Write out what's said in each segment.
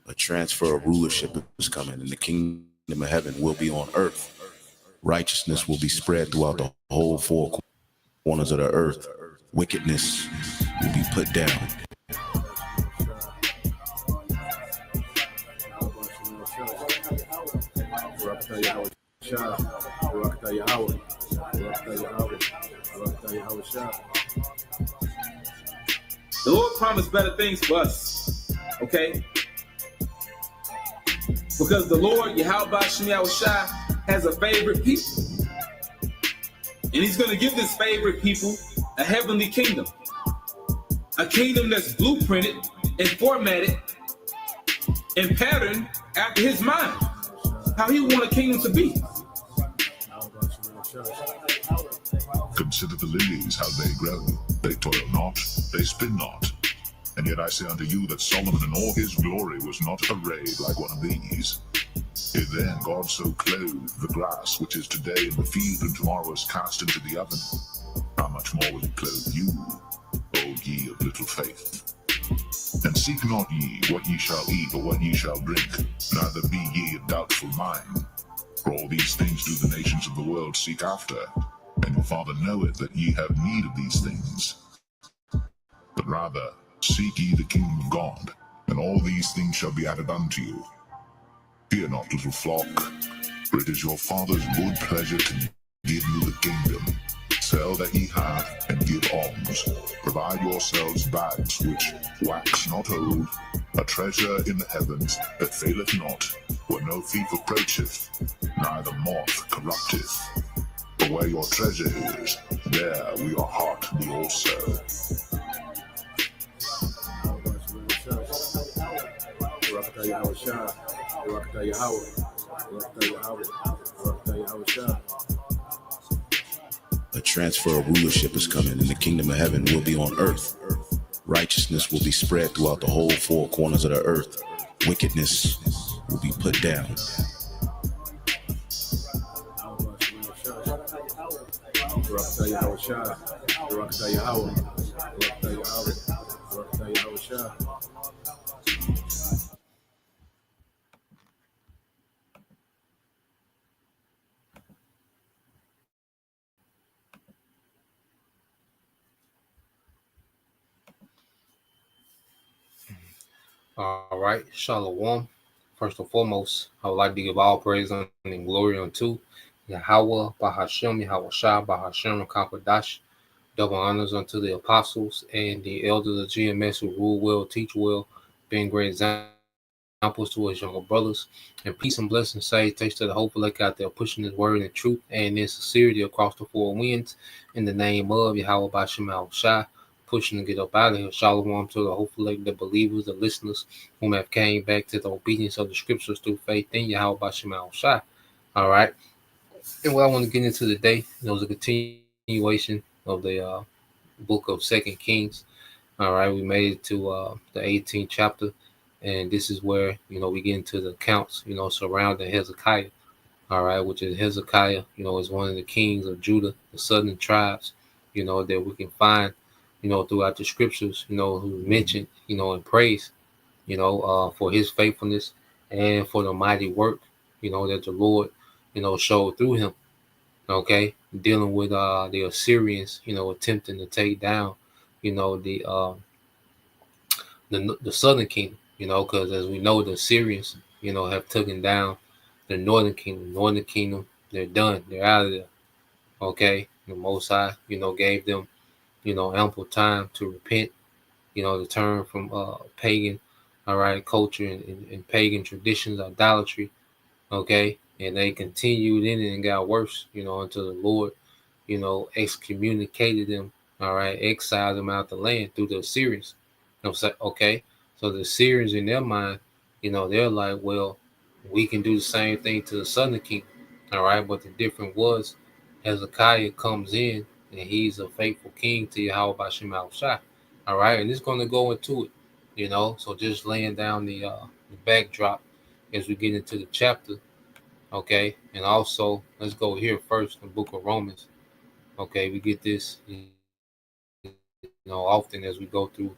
A transfer of rulership is coming, and the kingdom of heaven will be on earth. Righteousness will be spread throughout the whole four corners of the earth. Wickedness will be put down. The Lord promised better things for us, okay? Because the Lord, Yahweh Shai, has a favorite people. And he's going to give this favorite people a heavenly kingdom. A kingdom that's blueprinted and formatted and patterned after his mind. How he want a kingdom to be. Consider the lilies, how they grow. They toil not, they spin not. And yet I say unto you that Solomon in all his glory was not arrayed like one of these. If then God so clothed the grass, which is today in the field and tomorrow is cast into the oven, how much more will he clothe you, O ye of little faith? And seek not ye what ye shall eat or what ye shall drink, neither be ye of doubtful mind. For all these things do the nations of the world seek after, and your Father knoweth that ye have need of these things. But rather, seek ye the kingdom of God, and all these things shall be added unto you. Fear not, little flock, for it is your Father's good pleasure to give you the kingdom. Sell that ye have, and give alms. Provide yourselves bags which wax not old, a treasure in the heavens that faileth not, where no thief approacheth, neither moth corrupteth. For where your treasure is, there will your heart be also. A transfer of rulership is coming, and the kingdom of heaven will be on earth. Righteousness will be spread throughout the whole four corners of the earth. Wickedness will be put down. All right, Shalom. First and foremost, I would like to give all praise and glory unto Yahweh, Bahashem, Yahweh Shah, Bahashem, Kakwadash. Double honors unto the apostles and the elders of GMS who rule well, teach well, being great examples to his younger brothers. And peace and blessings say, taste of the hopeful like out there pushing his word in truth and in sincerity across the four winds. In the name of Yahweh Bahashem, Yahweh Shah. Pushing to get up out of here. Shalom to the hopefully the believers, the listeners whom have came back to the obedience of the scriptures through faith in Yahweh Bashim Shai. All right. And what I want to get into today is a continuation of the book of 2nd Kings. All right. We made it to the 18th chapter. And this is where, we get into the accounts, surrounding Hezekiah. All right. Which is Hezekiah, is one of the kings of Judah, the southern tribes, that we can find throughout the scriptures, who mentioned, and praise, for his faithfulness and for the mighty work, that the Lord, showed through him. Okay, dealing with the Assyrians, attempting to take down, the southern kingdom, because as we know, the Assyrians, have taken down the northern kingdom. Northern kingdom, they're done. They're out of there. Okay, the Most High, gave them ample time to repent, to turn from pagan, all right, culture and pagan traditions, idolatry, okay, and they continued in it and got worse, until the Lord, excommunicated them, all right, exiled them out the land through the Assyrians. Okay, so the Assyrians in their mind, they're like, well, we can do the same thing to the southern kingdom, all right, but the difference was Hezekiah comes in and he's a faithful king to Yahweh Bashim Shai. All right, and it's going to go into it, so just laying down the backdrop as we get into the chapter, okay, and also let's go here first, the book of Romans, okay, we get this, often as we go through,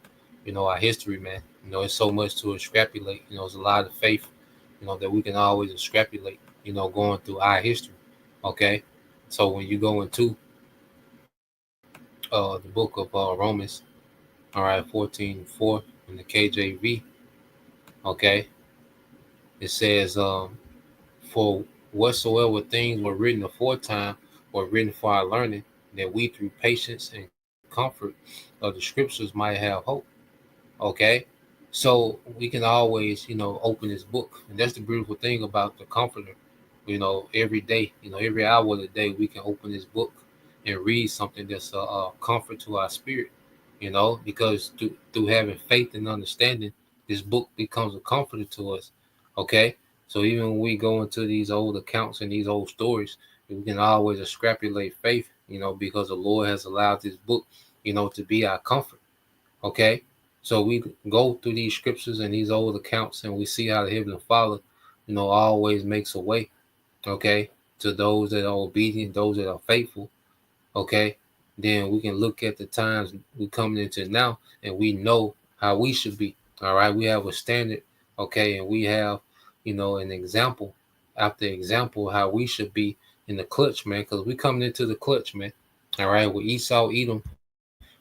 our history, man, It's so much to extrapolate. It's a lot of faith, that we can always extrapolate, going through our history. Okay. So when you go into the book of Romans, all right, 14:4 in the KJV, okay, it says, for whatsoever things were written aforetime were written for our learning, that we through patience and comfort of the scriptures might have hope. Okay. So we can always, open this book. And that's the beautiful thing about the comforter. Every day, every hour of the day, we can open this book and read something that's a comfort to our spirit, because through having faith and understanding, this book becomes a comforter to us. Okay. So even when we go into these old accounts and these old stories, we can always extrapolate faith, because the Lord has allowed this book, to be our comfort. Okay. So we go through these scriptures and these old accounts, and we see how the Heavenly Father, always makes a way. Okay. To those that are obedient, those that are faithful. Okay. Then we can look at the times we're coming into now, and we know how we should be. All right. We have a standard. Okay. And we have, an example after example how we should be in the clutch, man, because we coming into the clutch, man. All right. With Esau, Edom,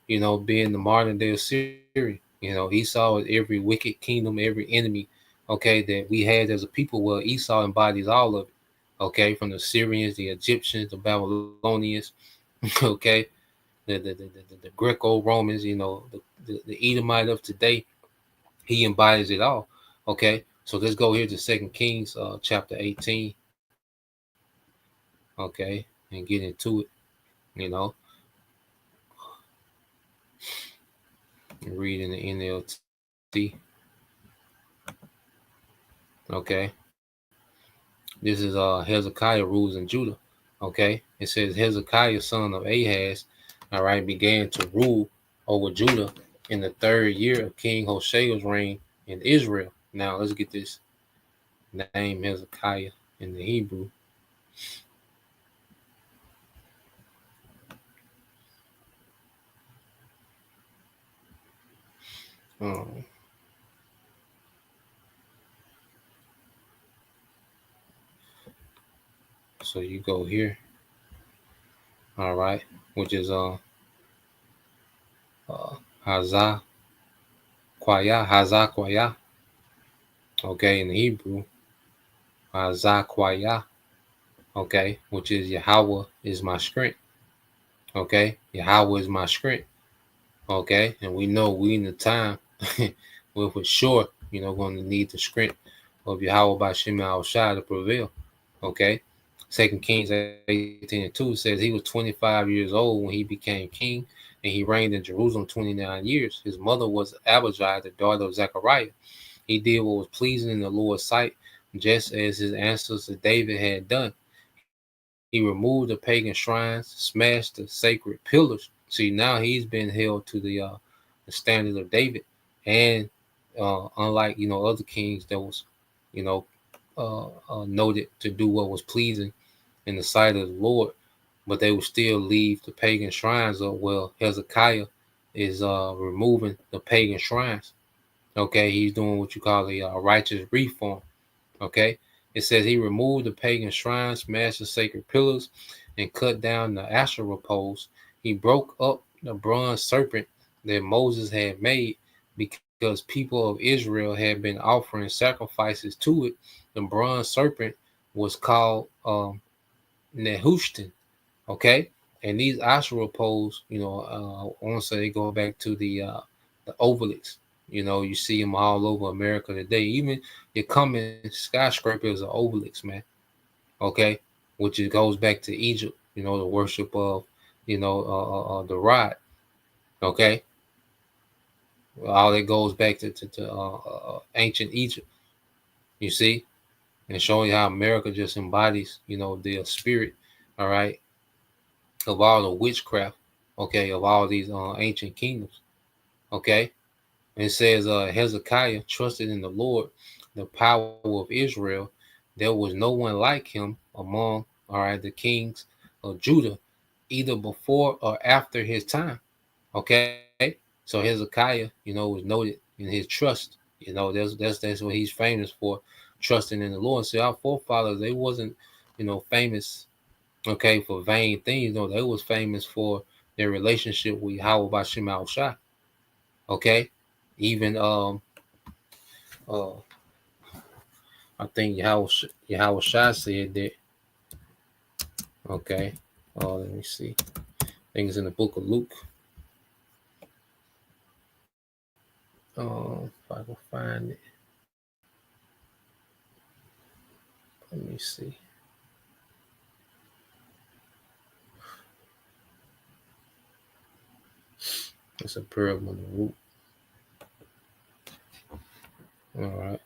being the modern day Assyrian. Esau is every wicked kingdom, every enemy, okay, that we had as a people. Well, Esau embodies all of it, okay, from the Syrians, the Egyptians, the Babylonians, okay, the Greco-Romans, the Edomite of today. He embodies it all, okay. So let's go here to 2 Kings chapter 18, okay, and get into it, you know, and read in the NLT, okay. This is Hezekiah rules in Judah. Okay, it says Hezekiah, son of Ahaz, all right, began to rule over Judah in the 3rd year of King Hoshea's reign in Israel. Now let's get this name Hezekiah in the Hebrew. Um, so you go here, all right, which is Hazakwaya, Hazakwaya, okay, in the Hebrew, Hazakwaya, okay, which is Yahweh is my strength, okay, Yahweh is my strength, okay, and we know we in the time we're for sure, going to need the strength of Yahweh by Shema Al Shai to prevail, okay. 2 Kings 18:2 says he was 25 years old when he became king, and he reigned in Jerusalem 29 years. His mother was Abijah, the daughter of Zechariah. He did what was pleasing in the Lord's sight, just as his ancestor David had done. He removed the pagan shrines, smashed the sacred pillars. See, now he's been held to the standard of David, and unlike other kings that was you know noted to do what was pleasing in the sight of the Lord, but they would still leave the pagan shrines up. Well, Hezekiah is removing the pagan shrines. Okay, he's doing what you call a righteous reform. Okay, it says he removed the pagan shrines, smashed the sacred pillars, and cut down the Asherah poles. He broke up the bronze serpent that Moses had made because people of Israel had been offering sacrifices to it. The bronze serpent was called Nehushtan. Okay, and these Asherah poles, I want to say they go back to the obelisks. You see them all over America today. Even your common skyscraper is an obelisk, man. Okay, which it goes back to Egypt. The worship of the rod. Okay, all that goes back to ancient Egypt. You see, and showing how America just embodies the spirit. All right, of all the witchcraft. Okay, of all these ancient kingdoms. Okay, and it says Hezekiah trusted in the Lord, the power of Israel. There was no one like him among the kings of Judah, either before or after his time. Okay, so Hezekiah, was noted and his trust. That's what he's famous for, trusting in the Lord. See, our forefathers, they wasn't, famous, okay, for vain things. No, they was famous for their relationship with Yahweh Bashim Al Shah. Okay, even uh, I think Yahweh Shah said that. Okay, let me see. Things in the book of Luke. If I can find it, let me see. It's a parable in the Luke. All right.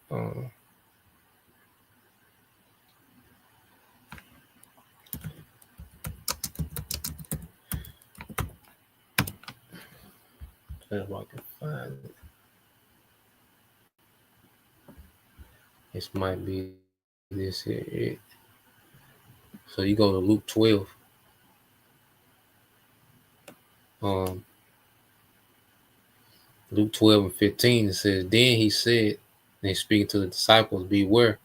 If I can find it, this might be this here. So you go to Luke 12. Um, Luke 12 and 15, it says, Then he said, and he's speaking to the disciples, beware,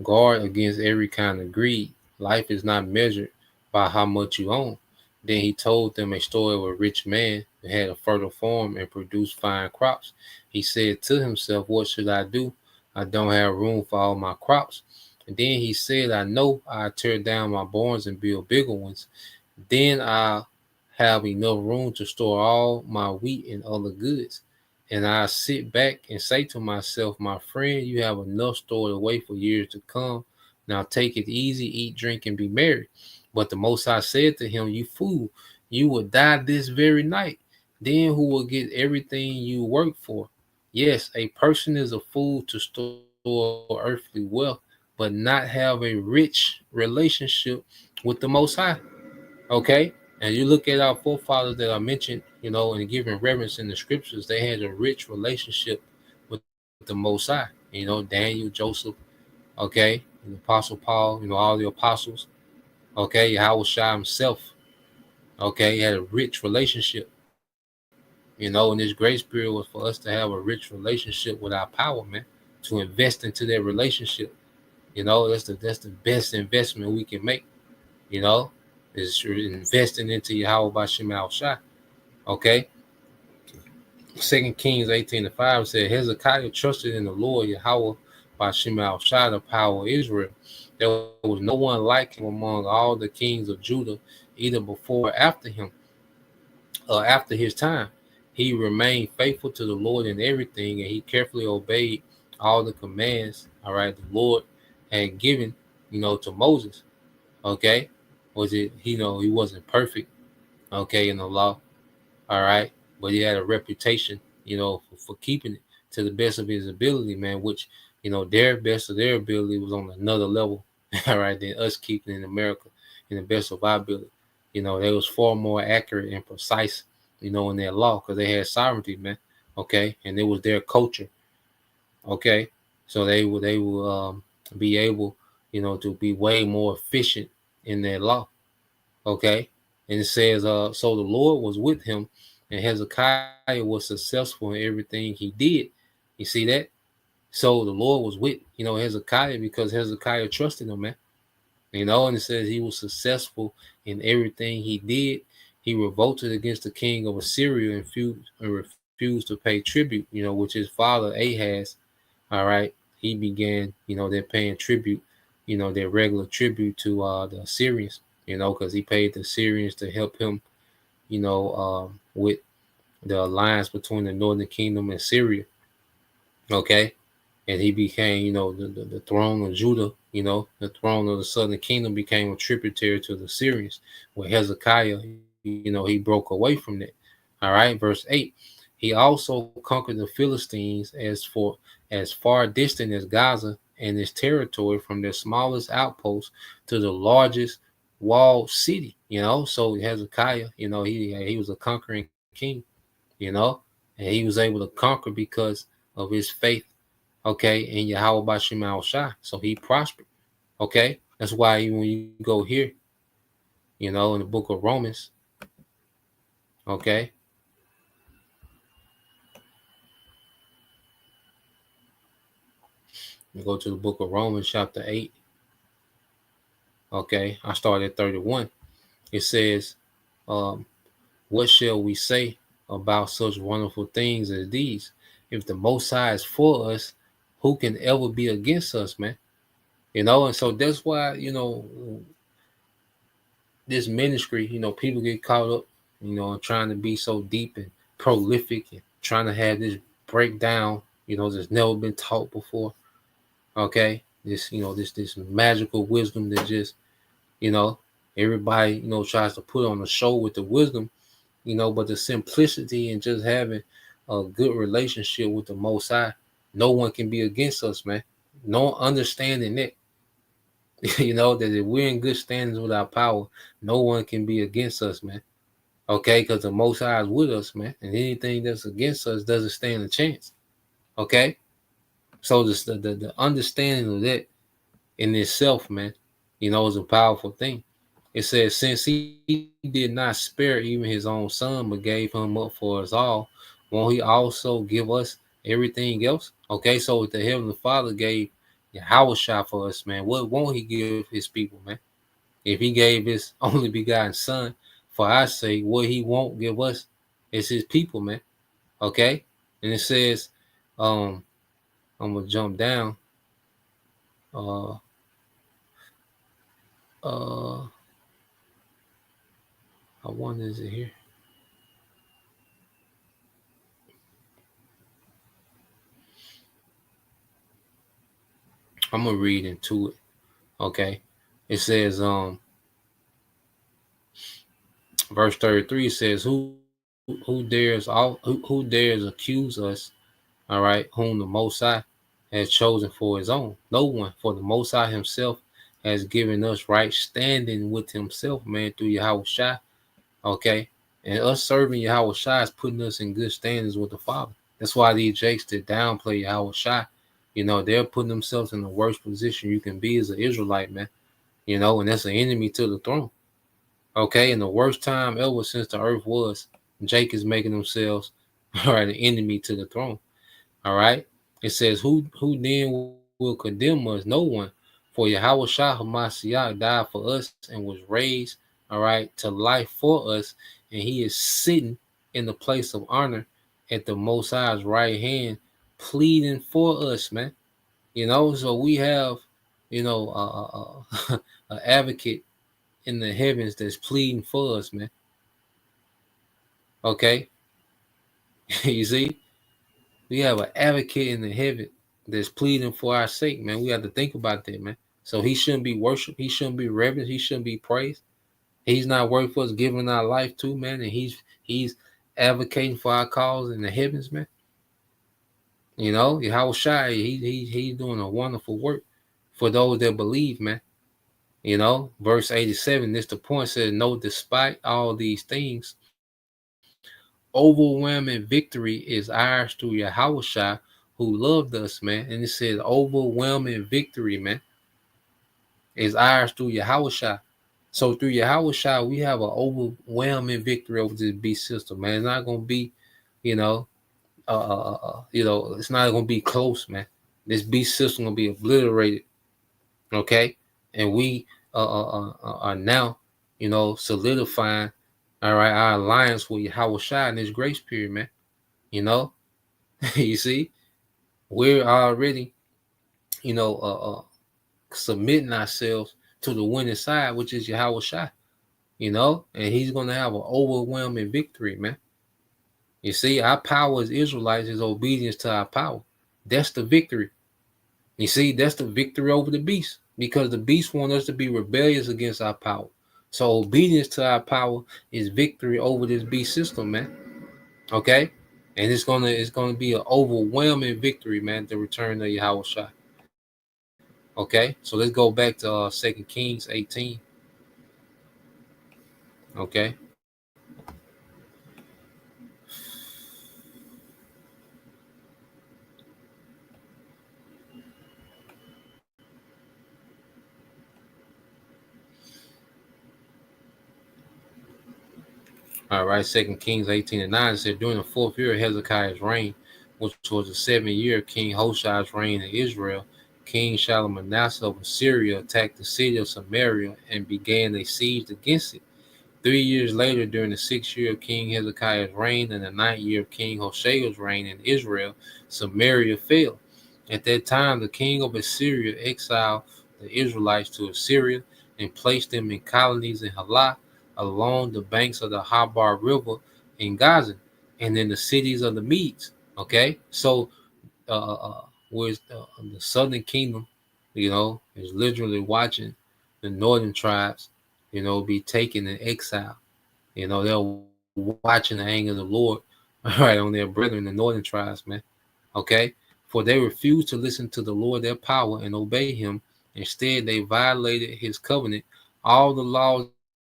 guard against every kind of greed. Life is not measured by how much you own. Then he told them a story of a rich man who had a fertile farm and produced fine crops. He said to himself, what should I do? I don't have room for all my crops. And then he said, I know I tear down my barns and build bigger ones. Then I'll have enough room to store all my wheat and other goods. And I sit back and say to myself, my friend, you have enough stored away for years to come. Now take it easy, eat, drink, and be merry. But the Most High said to him, you fool, you will die this very night. Then who will get everything you work for? Yes, a person is a fool to store earthly wealth, but not have a rich relationship with the Most High. Okay? And you look at our forefathers that I mentioned, and giving reverence in the scriptures, they had a rich relationship with the Most High. Daniel, Joseph, okay, and the Apostle Paul, all the apostles, okay, Yahweh Shai himself, okay, he had a rich relationship, and this grace period was for us to have a rich relationship with our power, man, to invest into that relationship. That's the best investment we can make, you know, is investing into Yahweh Bashim Al Shai. Okay. 2 Kings 18:5 said Hezekiah trusted in the Lord Yahweh by Shema Al Shai, the power of Israel. There was no one like him among all the kings of Judah, either before or after him, after his time. He remained faithful to the Lord in everything, and he carefully obeyed all the commands, all right, the Lord had given, to Moses. Okay. Was it, he wasn't perfect, okay, in the law. All right. But he had a reputation, for keeping it to the best of his ability, man, which, their best of their ability was on another level, all right, than us keeping in America in the best of our ability. They was far more accurate and precise, in their law because they had sovereignty, man. Okay. And it was their culture. Okay. So they will be able, to be way more efficient in their law. Okay. And it says, so the Lord was with him, and Hezekiah was successful in everything he did. You see that? So the Lord was with, Hezekiah because Hezekiah trusted him, man. And it says he was successful in everything he did. He revolted against the king of Assyria and refused to pay tribute, which his father Ahaz, all right, he began, they're paying tribute, their regular tribute to the Assyrians, because he paid the Assyrians to help him, with the alliance between the northern kingdom and Syria. Okay. And he became, the throne of Judah, the throne of the southern kingdom became a tributary to the Syrians, where Hezekiah, he broke away from that. All right, verse 8. He also conquered the Philistines as far distant as Gaza and its territory, from their smallest outpost to the largest walled city. So Hezekiah, he was a conquering king, and he was able to conquer because of his faith, okay, in Yahweh Bashim Al Shai. So he prospered. Okay. That's why when you go here, in the book of Romans, okay, You go to the book of Romans, chapter 8. Okay, I start at 31. It says, um, what shall we say about such wonderful things as these? If the Most High is for us, who can ever be against us, man? And so that's why, this ministry, people get caught up, trying to be so deep and prolific and trying to have this breakdown, that's never been taught before. Okay. This magical wisdom that just, you know, everybody, tries to put on a show with the wisdom, but the simplicity and just having a good relationship with the Most High, no one can be against us, man. No understanding that, that if we're in good standings with our power, no one can be against us, man. Okay, because the Most High is with us, man, and anything that's against us doesn't stand a chance. Okay, so the understanding of that in itself, man, is a powerful thing. It says, since he did not spare even his own son, but gave him up for us all, won't he also give us everything else? Okay, so if the Heavenly Father gave Yahushua for us, man, what won't he give his people, man? If he gave his only begotten son for our sake, what he won't give us is his people, man. Okay? And it says, um, I'm gonna jump down. Uh uh I wonder, is it here? I'm gonna read into it. Okay. It says, verse 33 says, who dares accuse us, all right, whom the Most High has chosen for his own? No one, for the Most High himself has given us right standing with himself, man, through Yahweh Shai. Okay. And us serving Yahweh Shai is putting us in good standings with the Father. That's why these jakes that downplay Yahweh Shai, they're putting themselves in the worst position you can be as an Israelite, man. And that's an enemy to the throne. Okay, and the worst time ever since the earth was, Jake is making themselves all right, an enemy to the throne. All right. It says, who then will condemn us? No one. For Yahweh Shah Hamashiach died for us and was raised, all right, to life for us, and he is sitting in the place of honor at the Most High's right hand, pleading for us, man. So we have, an advocate in the heavens that's pleading for us, man. Okay, you see, we have an advocate in the heaven that's pleading for our sake, man. We have to think about that, man. So he shouldn't be worshipped. He shouldn't be reverenced. He shouldn't be praised. He's not worth us giving our life to, man. And he's advocating for our cause in the heavens, man. Yahweh Shai, he's doing a wonderful work for those that believe, man. Verse 87, this the point, says, no, despite all these things, overwhelming victory is ours through Yahushua who loved us, man. And it says overwhelming victory, man, is ours through Yahushua. So through Yahushua, we have an overwhelming victory over this beast system, man. It's not gonna be, you know, it's not gonna be close, man. This beast system gonna be obliterated, okay? And we are now, solidifying, all right, our alliance with Yahushua in this grace period, man. You see, we're already, submitting ourselves to the winning side, which is Yahweh Shai, and he's going to have an overwhelming victory, man. You see, our power as Israelites is obedience to our power. That's the victory. You see, that's the victory over the beast, because the beast wants us to be rebellious against our power. So obedience to our power is victory over this beast system, man. Okay? And it's gonna be an overwhelming victory, man, the return of Yahweh Shai. Okay, so let's go back to 2 Kings 18. Okay. All right, 2 Kings 18:9 said, during the 4th year of Hezekiah's reign, which was the 7th year of King Hoshiah's reign in Israel, King Shalmaneser of Assyria attacked the city of Samaria and began a siege against it. 3 years later, during the 6th year of King Hezekiah's reign and the 9th year of King Hoshea's reign in Israel, Samaria fell. At that time, the king of Assyria exiled the Israelites to Assyria and placed them in colonies in Halah, along the banks of the Habar River in Gaza, and in the cities of the Medes. Okay, so whereas the southern kingdom, is literally watching the northern tribes, be taken in exile. They're watching the anger of the Lord, all right, on their brethren, the northern tribes, man. Okay, for they refused to listen to the Lord their power and obey him. Instead, they violated his covenant, all the laws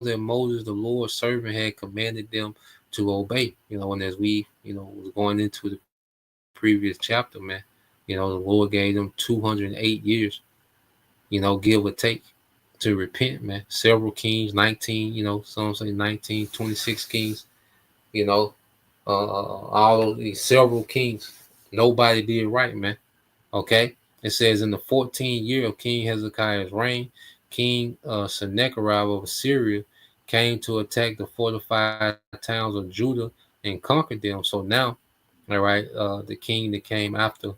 that Moses, the Lord's servant, had commanded them to obey. And as we, was going into the previous chapter, man, the Lord gave them 208 years, give or take, to repent, man. Several kings, 19, some say 19, 26 kings, you know, all these several kings. Nobody did right, man. Okay. It says in the 14th year of King Hezekiah's reign, King Sennacherib of Assyria came to attack the fortified towns of Judah and conquered them. So now, all right, the king that came after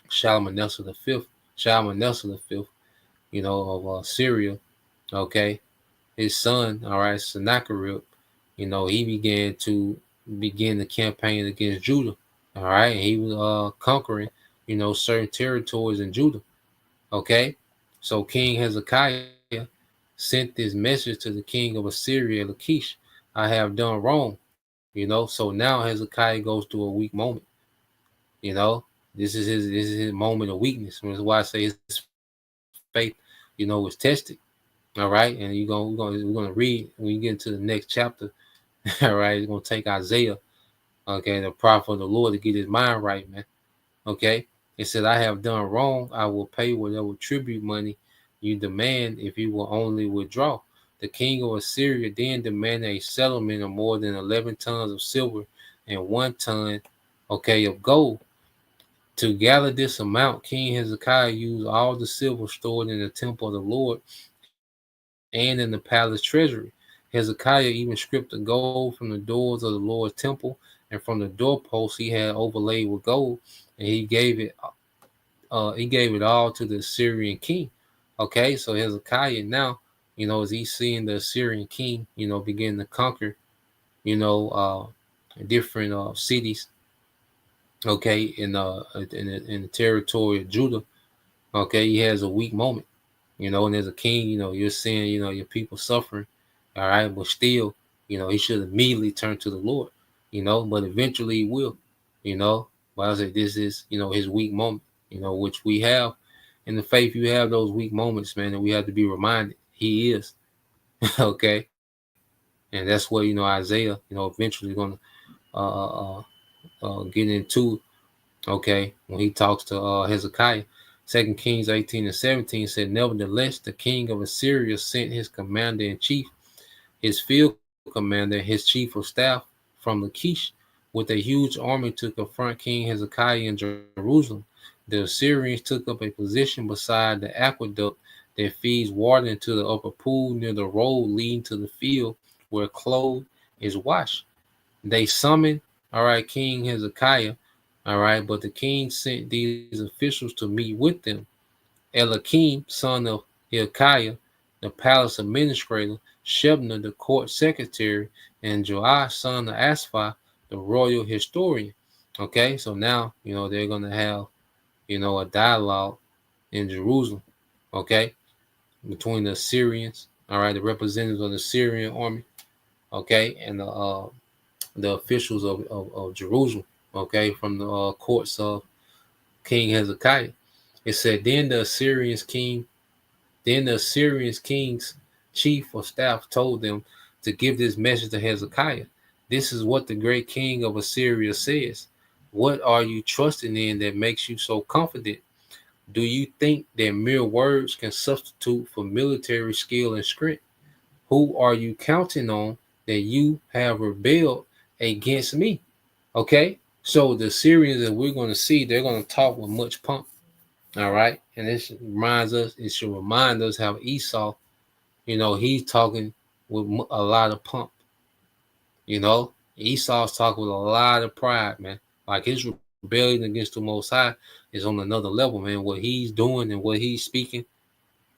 Shalmaneser the fifth, Shalmaneser the fifth, of Syria, okay, his son, all right, Sennacherib, he begin the campaign against Judah. All right, and he was conquering, certain territories in Judah. Okay, so King Hezekiah sent this message to the king of Assyria, Lachish, I have done wrong. So now Hezekiah goes through a weak moment. You know, this is his moment of weakness. That's why I say his faith, was tested. All right, and we're gonna read when you get into the next chapter. All right, it's gonna take Isaiah, okay, the prophet of the Lord, to get his mind right, man. Okay, it said, I have done wrong. I will pay whatever tribute money you demand if you will only withdraw. The king of Assyria then demanded a settlement of more than 11 tons of silver and 1 ton, okay, of gold. To gather this amount, King Hezekiah used all the silver stored in the temple of the Lord and in the palace treasury. Hezekiah even stripped the gold from the doors of the Lord's temple and from the doorposts he had overlaid with gold, and he gave it all to the Assyrian king. Okay, so Hezekiah now, as he's seeing the Assyrian king, begin to conquer, you know, different cities, okay, in the territory of Judah. Okay, he has a weak moment, and as a king, you're seeing, your people suffering, all right, but still, he should immediately turn to the Lord, but eventually he will, you know. But I say this is, his weak moment, which we have in the faith. You have those weak moments, man, and we have to be reminded he is, okay, and that's what, Isaiah, eventually going to get into, okay, when he talks to Hezekiah. 2 Kings 18 and 17 said, Nevertheless, the king of Assyria sent his commander in chief, his field commander, his chief of staff from Lachish, with a huge army to confront King Hezekiah in Jerusalem. The Assyrians took up a position beside the aqueduct that feeds water into the upper pool near the road leading to the field where clothes is washed. They summoned, all right, King Hezekiah, all right, but the king sent these officials to meet with them. Eliakim, son of Hilkiah, the palace administrator, Shebna, the court secretary, and Joash, son of Asaph, the royal historian. Okay, so now, they're going to have, a dialogue in Jerusalem, okay, between the Assyrians, all right, the representatives of the Syrian army, okay, and the officials of Jerusalem, okay, from the courts of King Hezekiah. It said, then the Assyrians king's chief of staff told them to give this message to Hezekiah. This is what the great king of Assyria says. What are you trusting in that makes you so confident? Do you think that mere words can substitute for military skill and strength? Who are you counting on that you have rebelled against me? Okay, so the Syrians that we're going to see, they're going to talk with much pomp. All right. And this reminds us, it should remind us how Esau, he's talking with a lot of pump. Esau's talking with a lot of pride, man. Like his rebellion against the Most High is on another level, man. What he's doing and what he's speaking,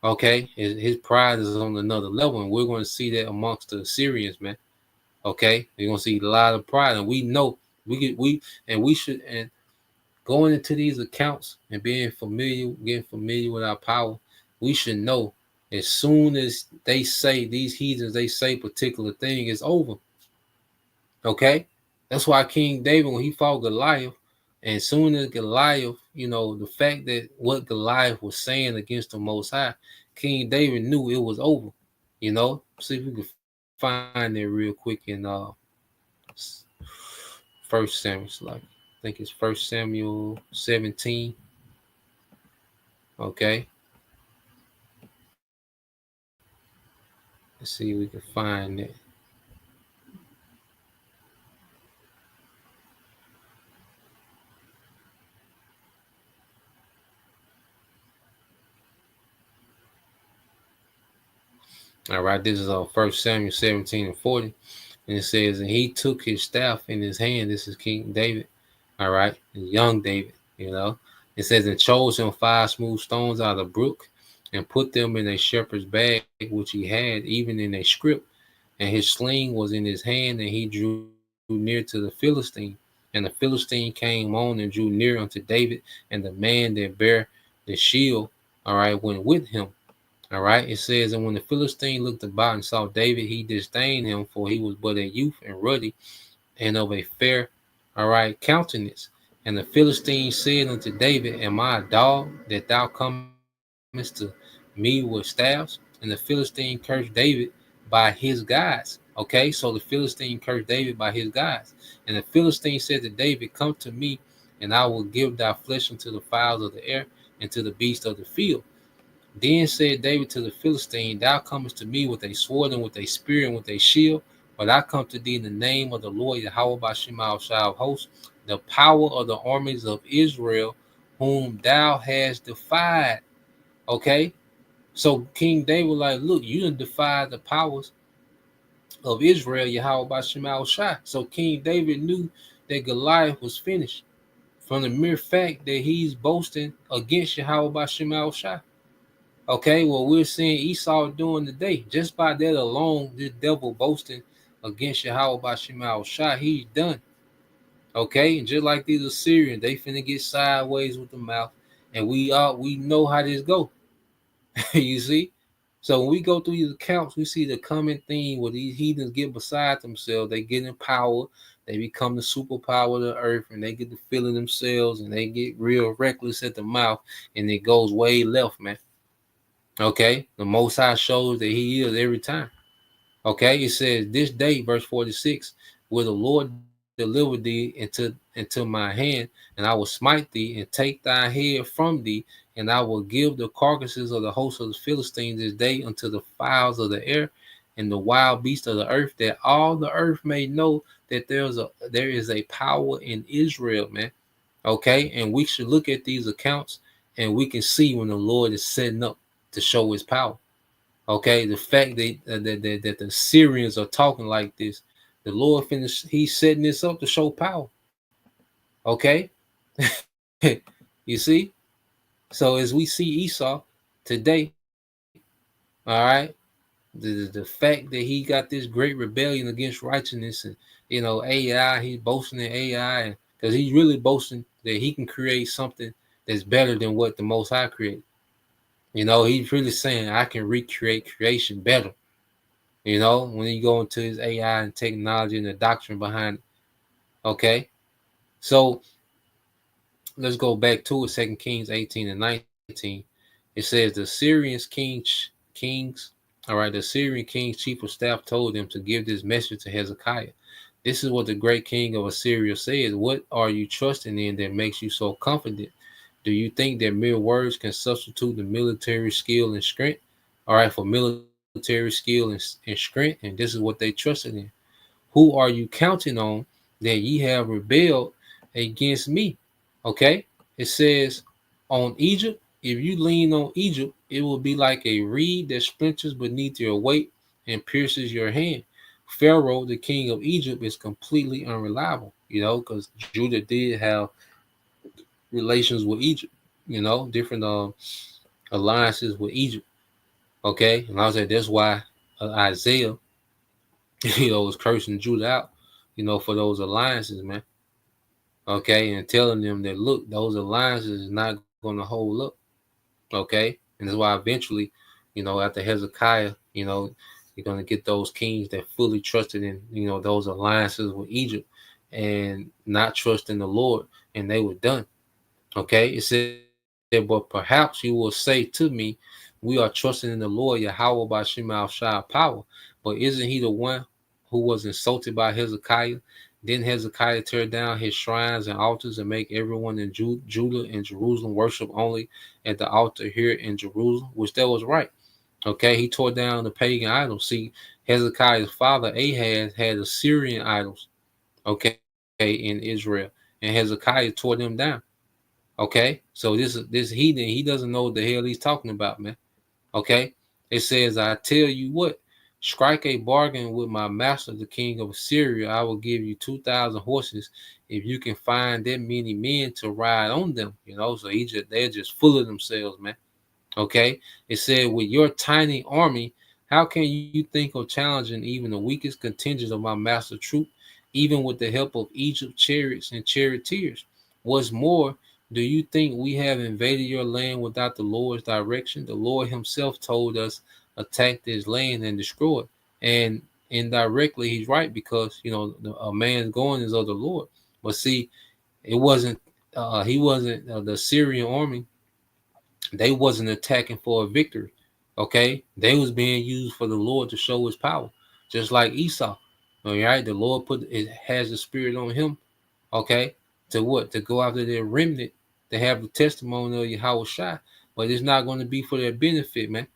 okay, his pride is on another level, and we're going to see that amongst the Assyrians, man. Okay, we're going to see a lot of pride, and we know we should, and going into these accounts and getting familiar with our power, we should know as soon as they say these heathens, they say particular thing is over. Okay, that's why King David, when he fought Goliath, and soon as Goliath, the fact that what Goliath was saying against the Most High, King David knew it was over. See if we can find that real quick in First Samuel. Like I think it's First Samuel 17. Okay, let's see if we can find it. All right, this is First Samuel 17 and 40. And it says, and he took his staff in his hand. This is King David. All right, young David, It says, and chose him 5 smooth stones out of the brook and put them in a shepherd's bag, which he had, even in a scrip. And his sling was in his hand, and he drew near to the Philistine. And the Philistine came on and drew near unto David, and the man that bare the shield, all right, went with him. All right, it says, and when the Philistine looked about and saw David, he disdained him, for he was but a youth and ruddy and of a fair, all right, countenance. And the Philistine said unto David, am I a dog that thou comest to me with staffs? And the Philistine cursed David by his gods. Okay, so the Philistine cursed David by his gods. And the Philistine said to David, come to me, and I will give thy flesh unto the fowls of the air and to the beasts of the field. Then said David to the Philistine, thou comest to me with a sword and with a spear and with a shield, but I come to thee in the name of the Lord Yahweh by Shema of hosts, the power of the armies of Israel, whom thou hast defied. Okay, so King David like, look, you done defied the powers of Israel, Yahweh by Shema. So King David knew that Goliath was finished from the mere fact that he's boasting against Yahweh by Shema. Okay, well, we're seeing Esau doing today. Just by that alone, this devil boasting against Yahweh by Shema Shah, he's done. Okay, and just like these Assyrians, they finna get sideways with the mouth, and we know how this go. You see? So when we go through these accounts, we see the common theme where these heathens get beside themselves, they get in power, they become the superpower of the earth, and they get to feeling themselves, and they get real reckless at the mouth, and it goes way left, man. Okay, the Most High shows that he is every time. Okay, it says this day, verse 46, will the Lord deliver thee into my hand, and I will smite thee and take thy head from thee, and I will give the carcasses of the host of the Philistines this day unto the fowls of the air and the wild beasts of the earth, that all the earth may know that there is a power in Israel, man. Okay, and we should look at these accounts, and we can see when the Lord is setting up to show his power. Okay, the fact that the Syrians are talking like this, the Lord he's setting this up to show power. Okay, you see. So as we see Esau today, all right, the fact that he got this great rebellion against righteousness, and AI, he's boasting in AI, because he's really boasting that he can create something that's better than what the Most High created. He's really saying I can recreate creation better. When you go into his AI and technology and the doctrine behind it. Okay. So let's go back to it. 2 Kings 18 and 19. It says the Syrian kings, all right, the Syrian king's chief of staff told them to give this message to Hezekiah. This is what the great king of Assyria says. What are you trusting in that makes you so confident? Do you think that mere words can substitute the military skill and strength? All right, for military skill and strength, and this is what they trusted in. Who are you counting on that ye have rebelled against me? Okay, it says on Egypt. if you lean on Egypt, it will be like a reed that splinters beneath your weight and pierces your hand. Pharaoh, the king of Egypt, is completely unreliable, because Judah did have relations with Egypt, different alliances with Egypt. Okay, and I was like, that's why Isaiah, was cursing Judah out, for those alliances, man. Okay, and telling them that look, those alliances is not going to hold up. Okay, and that's why eventually, after Hezekiah, you're going to get those kings that fully trusted in, those alliances with Egypt and not trust in the Lord, and they were done. Okay, it said, but perhaps you will say to me, we are trusting in the Lord Yahweh by Shema Shai power. But isn't he the one who was insulted by Hezekiah? Didn't Hezekiah tear down his shrines and altars and make everyone in Judah and Jerusalem worship only at the altar here in Jerusalem? Which that was right. Okay, he tore down the pagan idols. See, Hezekiah's father Ahaz had Assyrian idols, okay, in Israel, and Hezekiah tore them down. Okay, so this heathen, he doesn't know what the hell he's talking about, man. Okay, it says, I tell you what, strike a bargain with my master, the king of Assyria. I will give you 2,000 horses if you can find that many men to ride on them. So they're just full of themselves, man. Okay, it said, with your tiny army, how can you think of challenging even the weakest contingent of my master troop, even with the help of Egypt chariots and charioteers? What's more, do you think we have invaded your land without the Lord's direction? The Lord himself told us, attack this land and destroy it. And indirectly, he's right, because, a man's going is of the Lord. But see, it wasn't, he wasn't, the Syrian army, they wasn't attacking for a victory. Okay, they was being used for the Lord to show his power, just like Esau. All right, the Lord has the spirit on him. Okay, to what? To go after their remnant, to have the testimony of Yahweh Shai. But it's not going to be for their benefit, man.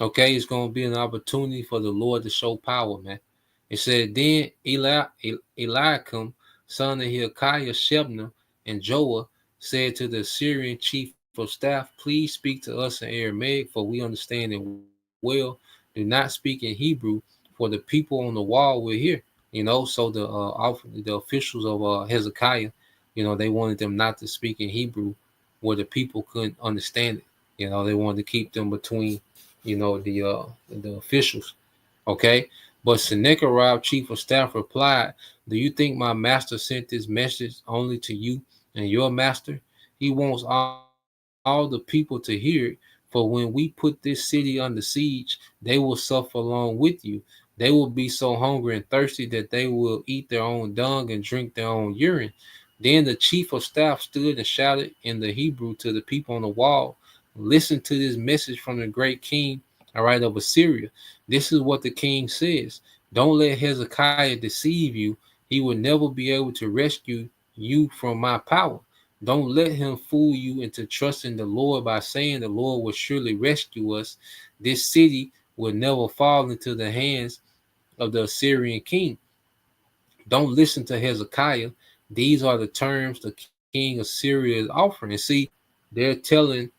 Okay, it's going to be an opportunity for the Lord to show power, man. It said, then Eliakim, son of Hilkiah, Shebna, and Joah said to the Syrian chief of staff, please speak to us in Aramaic, for we understand it well. Do not speak in Hebrew, for the people on the wall will hear. So the officials of Hezekiah, they wanted them not to speak in Hebrew, where the people couldn't understand it. They wanted to keep them between the officials. Okay, but Sennacherib, chief of staff, replied, do you think my master sent this message only to you and your master? He wants all the people to hear it. For when we put this city under siege, they will suffer along with you. They will be so hungry and thirsty that they will eat their own dung and drink their own urine. Then the chief of staff stood and shouted in the Hebrew to the people on the wall, listen to this message from the great king, all right, of Assyria. This is what the king says. Don't let Hezekiah deceive you. He will never be able to rescue you from my power. Don't let him fool you into trusting the Lord by saying the Lord will surely rescue us. This city will never fall into the hands of the Assyrian king. Don't listen to Hezekiah. These are the terms the king of Syria is offering. And see, they're telling,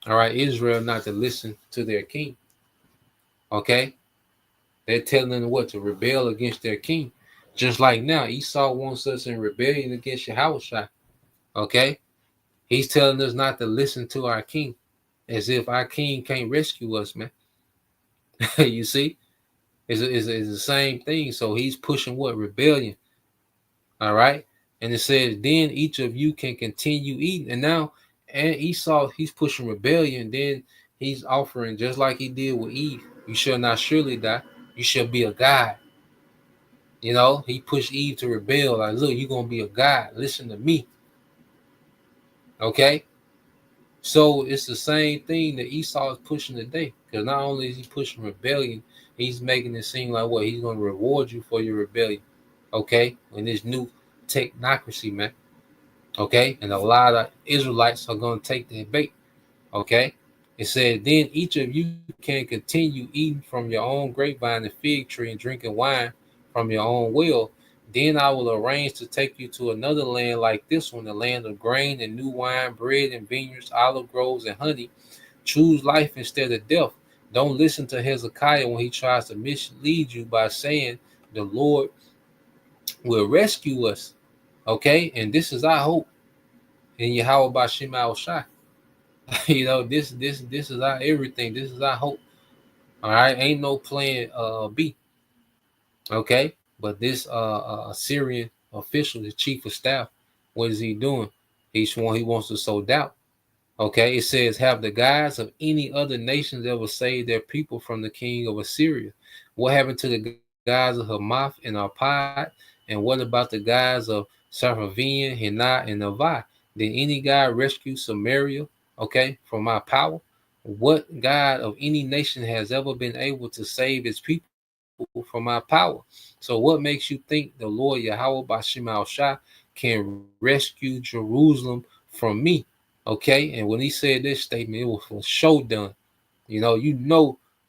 all right, Israel not to listen to their king. Okay? They're telling them what? To rebel against their king. Just like now, Esau wants us in rebellion against Yahushua. Okay? He's telling us not to listen to our king, as if our king can't rescue us, man. You see? It's the same thing. So he's pushing what? Rebellion. All right? And it says, then each of you can continue eating. And now, and Esau, he's pushing rebellion. Then he's offering, just like he did with Eve, you shall not surely die. You shall be a god. He pushed Eve to rebel. Like, look, you're going to be a god. Listen to me. Okay? So it's the same thing that Esau is pushing today. Because not only is he pushing rebellion, he's making it seem like what? He's going to reward you for your rebellion. Okay? In this new technocracy, man. Okay? And a lot of Israelites are going to take their bait. Okay? It said, then each of you can continue eating from your own grapevine and fig tree and drinking wine from your own well. Then I will arrange to take you to another land like this one, the land of grain and new wine, bread and vineyards, olive groves and honey. Choose life instead of death. Don't listen to Hezekiah when he tries to mislead you by saying the Lord will rescue us. Okay, and this is our hope in Yahweh Bashim Al Shai. This is our everything. This is our hope. All right, ain't no plan B. Okay, but this Syrian official, the chief of staff, what is he doing? He wants to sow doubt. Okay, it says, have the gods of any other nations ever saved their people from the king of Assyria? What happened to the gods of Hamath and Arpad? And what about the gods of Sepharvaim, Hinah, and Nevi? Did any god rescue Samaria, okay, from my power? What god of any nation has ever been able to save its people from my power? So what makes you think the Lord Yahweh Bashim Al Shah can rescue Jerusalem from me? Okay, and when he said this statement, it was for show done. The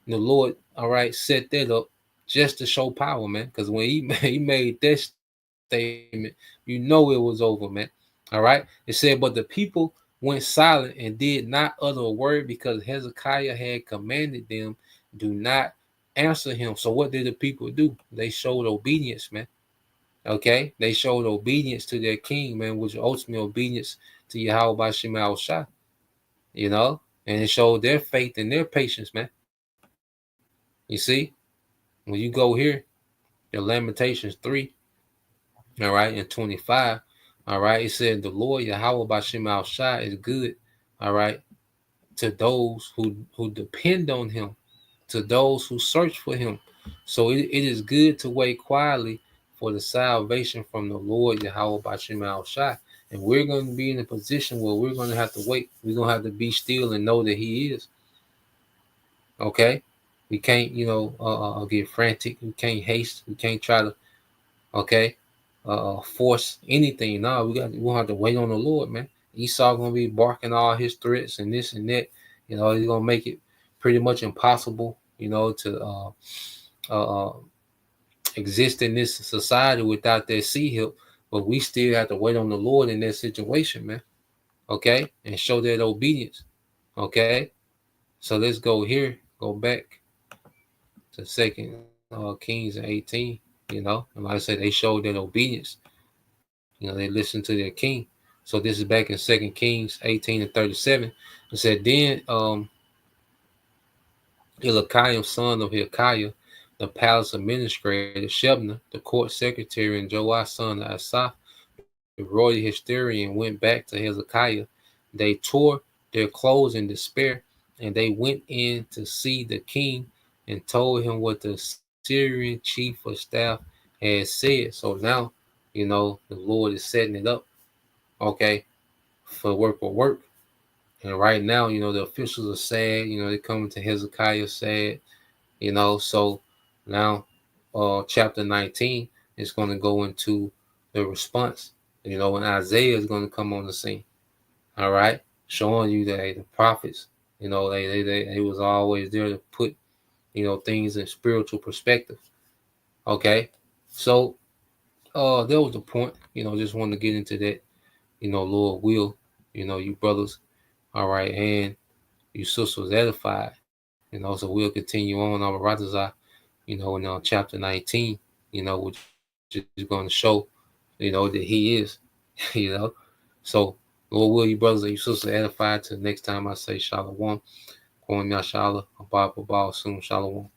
Lord, all right, set that up just to show power, man. Because when he made that statement, it was over, man. All right, it said, but the people went silent and did not utter a word because Hezekiah had commanded them, do not answer him. So what did the people do? They showed obedience, man. Okay, they showed obedience to their king, man, which ultimately obedience to Yahweh Bashim Al Shah, and it showed their faith and their patience, man. You see, when you go here, the Lamentations 3, all right, and 25, all right, it said the Lord Yahweh Bashim Al Shah is good, all right, to those who depend on him, to those who search for him. So it is good to wait quietly for the salvation from the Lord Yahweh Bashim Al Shah. And we're going to be in a position where we're going to have to wait. We're going to have to be still and know that he is. Okay? We can't, get frantic. We can't haste. We can't try to, okay, force anything. No, we're going to have to wait on the Lord, man. Esau going to be barking all his threats and this and that. He's going to make it pretty much impossible, to exist in this society without that sea help. But we still have to wait on the Lord in that situation, man. Okay, and show that obedience. Okay, so let's go here. Go back to Second Kings 18. And like I said, they showed that obedience. They listened to their king. So this is back in 2 Kings 18 and 37. It said, then Hezekiah, son of Hezekiah, the palace administrator, Shebna, the court secretary, and Joah, son of Asaph, the royal historian, went back to Hezekiah. They tore their clothes in despair, and they went in to see the king and told him what the Syrian chief of staff had said. So now, the Lord is setting it up, okay, for work. And right now, the officials are sad. They're coming to Hezekiah sad. So now chapter 19 is going to go into the response, and Isaiah is going to come on the scene, all right, showing you that the prophets, they was always there to put things in spiritual perspective. Okay, so that was the point. Just wanted to get into that. Lord will, you brothers, all right, and you sisters edified. So we'll continue on our Ratazah, in chapter 19, which is going to show, that he is, So, Lord will, you brothers and you sisters edified. Till next time I say Shalom. Kwam Yashala, Abba, soon Shalom.